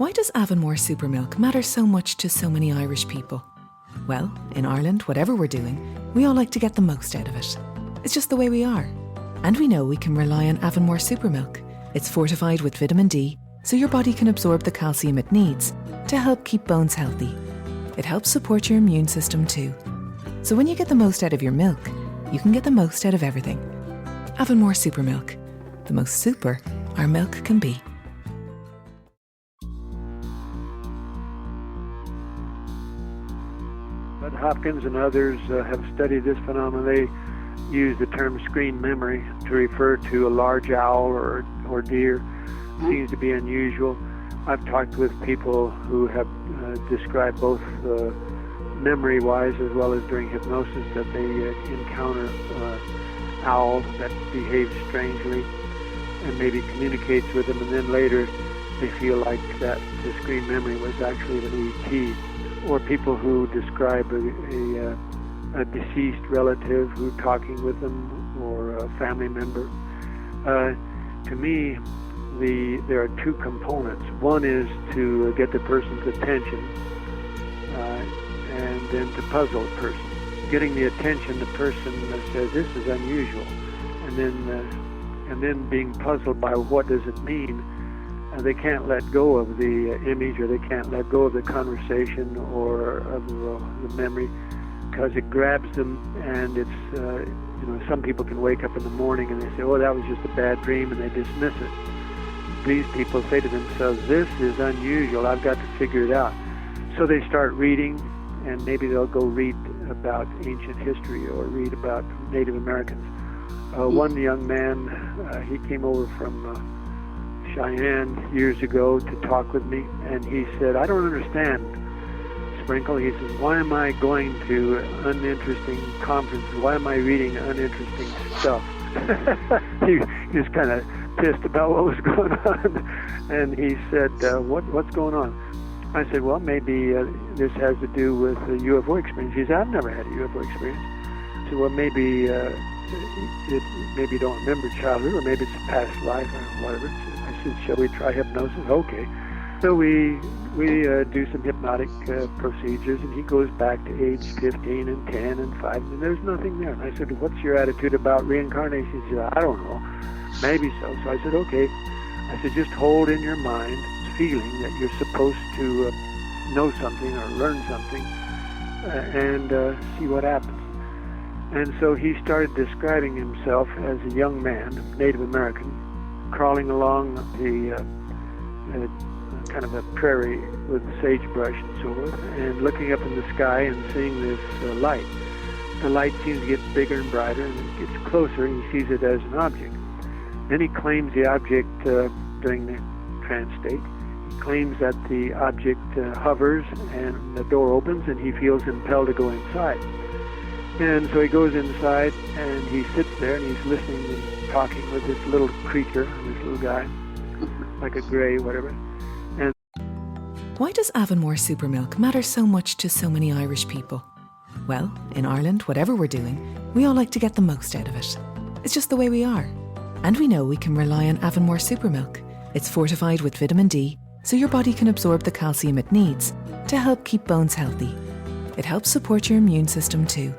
Why does Avonmore Supermilk matter so much to so many Irish people? Well, in Ireland, whatever we're doing, we all like to get the most out of it. It's just the way we are. And we know we can rely on Avonmore Supermilk. It's fortified with vitamin D, so your body can absorb the calcium it needs to help keep bones healthy. It helps support your immune system too. So when you get the most out of your milk, you can get the most out of everything. Avonmore Supermilk. The most super our milk can be. But Hopkins and others have studied this phenomenon. They use the term screen memory to refer to a large owl or deer. Seems to be unusual. I've talked with people who have described both memory-wise as well as during hypnosis that they encounter owls that behave strangely and maybe communicates with them, and then later they feel like that the screen memory was actually an ET. Or people who describe a deceased relative who talking with them, or a family member. To me, there are two components. One is to get the person's attention, and then to puzzle the person. Getting the attention, the person says, "This is unusual," and then being puzzled by what does it mean. They can't let go of the image, or they can't let go of the conversation or of the memory, because it grabs them. And it's some people can wake up in the morning and they say, "Oh, that was just a bad dream," and they dismiss it. These people say to themselves, "This is unusual, I've got to figure it out." So they start reading, and maybe they'll go read about ancient history or read about Native Americans. One young man, he came over from Cheyenne years ago to talk with me, and he said, "I don't understand, Sprinkle." He says, "Why am I going to uninteresting conferences? Why am I reading uninteresting stuff?" he was kind of pissed about what was going on, and he said, what's going on?" I said, "Well, maybe this has to do with a UFO experience." He said, "I've never had a UFO experience." I said, "Well, maybe maybe you don't remember childhood, or maybe it's a past life or whatever." I said, "Shall we try hypnosis?" "Okay." So we do some hypnotic procedures, and he goes back to age 15 and 10 and 5, and there's nothing there. And I said, "What's your attitude about reincarnation?" He said, "I don't know. Maybe so." So I said, "Okay." I said, "Just hold in your mind this feeling that you're supposed to know something or learn something, and see what happens." And so he started describing himself as a young man, Native American, crawling along the kind of a prairie with sagebrush and so forth, and looking up in the sky and seeing this light. The light seems to get bigger and brighter, and it gets closer, and he sees it as an object. Then he claims the object during the trance state. He claims that the object hovers, and the door opens, and he feels impelled to go inside. And so he goes inside, and he sits there, and he's listening and talking with this little creature, this little guy, like a gray, whatever. And why does Avonmore Supermilk matter so much to so many Irish people? Well, in Ireland, whatever we're doing, we all like to get the most out of it. It's just the way we are. And we know we can rely on Avonmore Supermilk. It's fortified with vitamin D, so your body can absorb the calcium it needs to help keep bones healthy. It helps support your immune system too.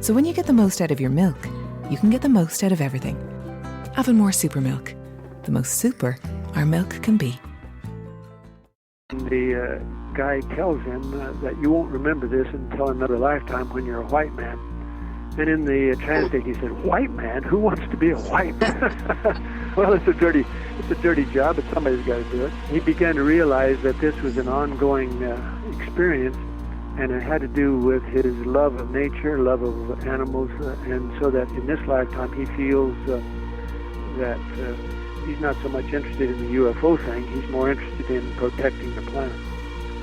So when you get the most out of your milk, you can get the most out of everything. Avonmore Supermilk. The most super our milk can be. The guy tells him that you won't remember this until another lifetime when you're a white man. And in the translate, he said, "White man? Who wants to be a white man?" Well, it's a dirty job, but somebody's got to do it. He began to realize that this was an ongoing experience, and it had to do with his love of nature, love of animals, and so that in this lifetime he feels that he's not so much interested in the UFO thing, he's more interested in protecting the planet.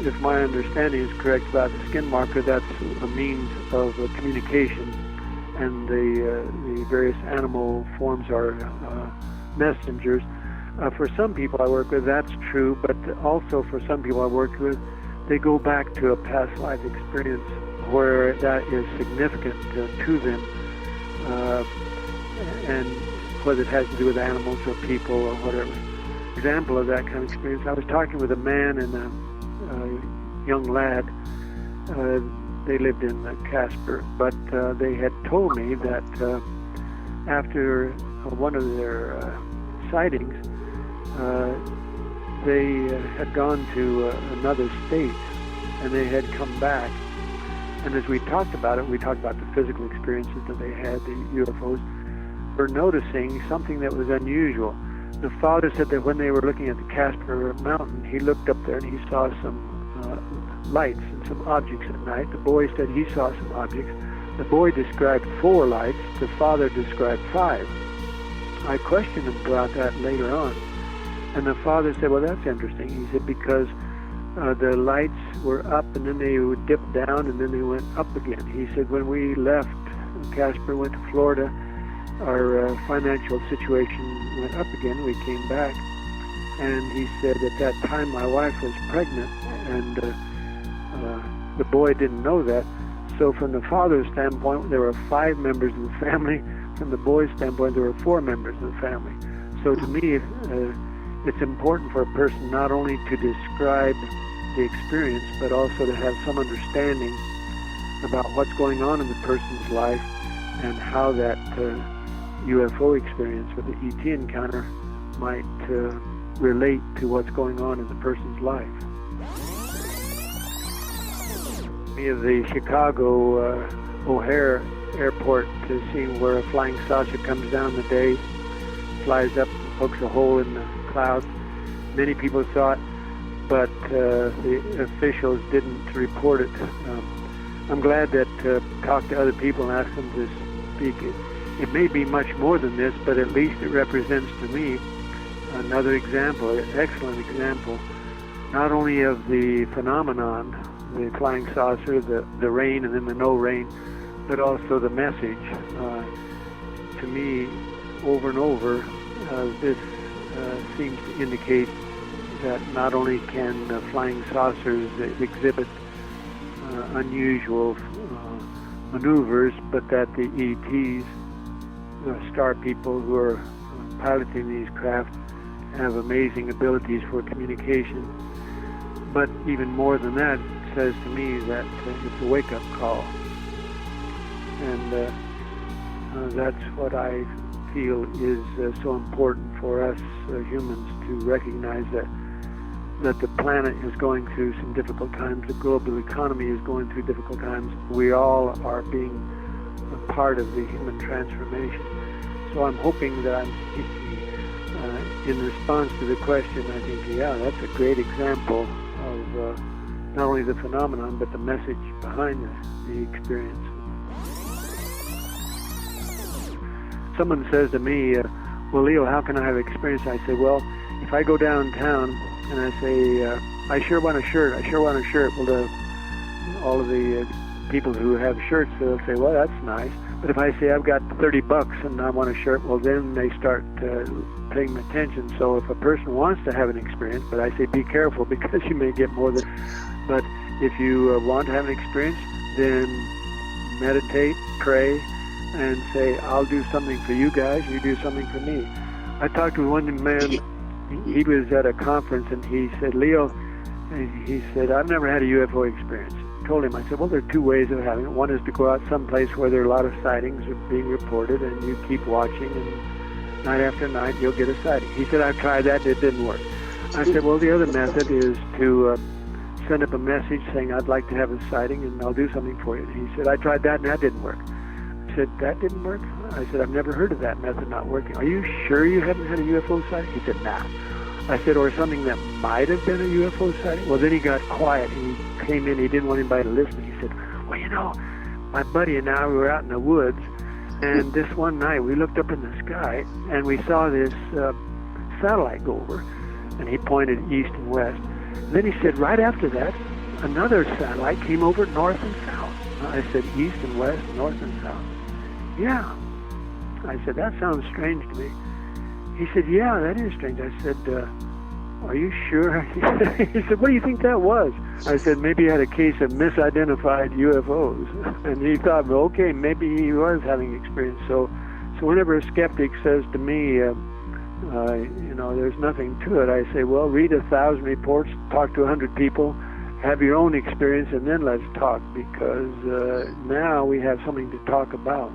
If my understanding is correct about the skin marker, that's a means of communication, and the various animal forms are messengers. For some people I work with, that's true, but also for some people I work with, they go back to a past life experience where that is significant to them, and whether it has to do with animals or people or whatever. example of that kind of experience. I was talking with a man and a young lad. They lived in Casper, but they had told me that after one of their sightings, they had gone to another state, and they had come back. And as we talked about it, we talked about the physical experiences that they had, the UFOs. We're noticing something that was unusual. The father said that when they were looking at the Casper Mountain, he looked up there and he saw some lights and some objects at night. The boy said he saw some objects. The boy described 4 lights. The father described 5. I questioned him about that later on. And the father said, well, that's interesting. He said, because the lights were up and then they would dip down and then they went up again. He said, when we left Casper, went to Florida, our financial situation went up again. We came back. And he said at that time my wife was pregnant, and the boy didn't know that. So from the father's standpoint, there were 5 members of the family. From the boy's standpoint, there were 4 members of the family. So to me, it's important for a person not only to describe the experience, but also to have some understanding about what's going on in the person's life and how that UFO experience or the ET encounter might relate to what's going on in the person's life. Of the Chicago O'Hare Airport to see where a flying saucer comes down the day, flies up, pokes a hole in the clouds. Many people saw it, but the officials didn't report it. I'm glad that talked to other people and asked them to speak. It may be much more than this, but at least it represents to me another example, an excellent example, not only of the phenomenon, the flying saucer, the rain and then the no rain, but also the message. To me, over and over, this seems to indicate that not only can flying saucers exhibit unusual maneuvers, but that the ETs, star people who are piloting these craft, have amazing abilities for communication. But even more than that, it says to me that it's a wake-up call. And that's what I feel is so important for us humans to recognize that the planet is going through some difficult times, the global economy is going through difficult times. We all are being a part of the human transformation. So I'm hoping that I'm speaking in response to the question. I think, yeah, that's a great example of not only the phenomenon, but the message behind the experience. Someone says to me, well, Leo, how can I have experience? I say, well, if I go downtown and I say, I sure want a shirt, well, all of the people who have shirts, they'll say, well, that's nice. But if I say I've got $30 and I want a shirt, well, then they start paying attention. So if a person wants to have an experience, but I say be careful because you may get more than. But if you want to have an experience, then meditate, pray, and say, I'll do something for you guys, you do something for me. I talked to one man, he was at a conference, and he said, Leo, he said, I've never had a UFO experience. I told him, I said, well, there are 2 ways of having it. One is to go out someplace where there are a lot of sightings being reported, and you keep watching, and night after night, you'll get a sighting. He said, I've tried that, it didn't work. I said, well, the other method is to send up a message saying, I'd like to have a sighting, and I'll do something for you. And he said, I tried that, and that didn't work. I said, that didn't work? I said, I've never heard of that method not working. Are you sure you haven't had a UFO sighting? He said, nah. I said, or something that might have been a UFO sighting? Well, then he got quiet. He came in. He didn't want anybody to listen. He said, well, you know, my buddy and I, we were out in the woods, and this one night we looked up in the sky, and we saw this satellite go over, and he pointed east and west. And then he said, right after that, another satellite came over north and south. I said, east and west, north and south. Yeah. I said, that sounds strange to me. He said, yeah, that is strange. I said, are you sure? He said, what do you think that was? I said, maybe he had a case of misidentified UFOs. And he thought, well, okay, maybe he was having experience. So whenever a skeptic says to me, There's nothing to it. I say, well, read 1,000 reports, talk to 100 people, have your own experience, and then let's talk, because now we have something to talk about.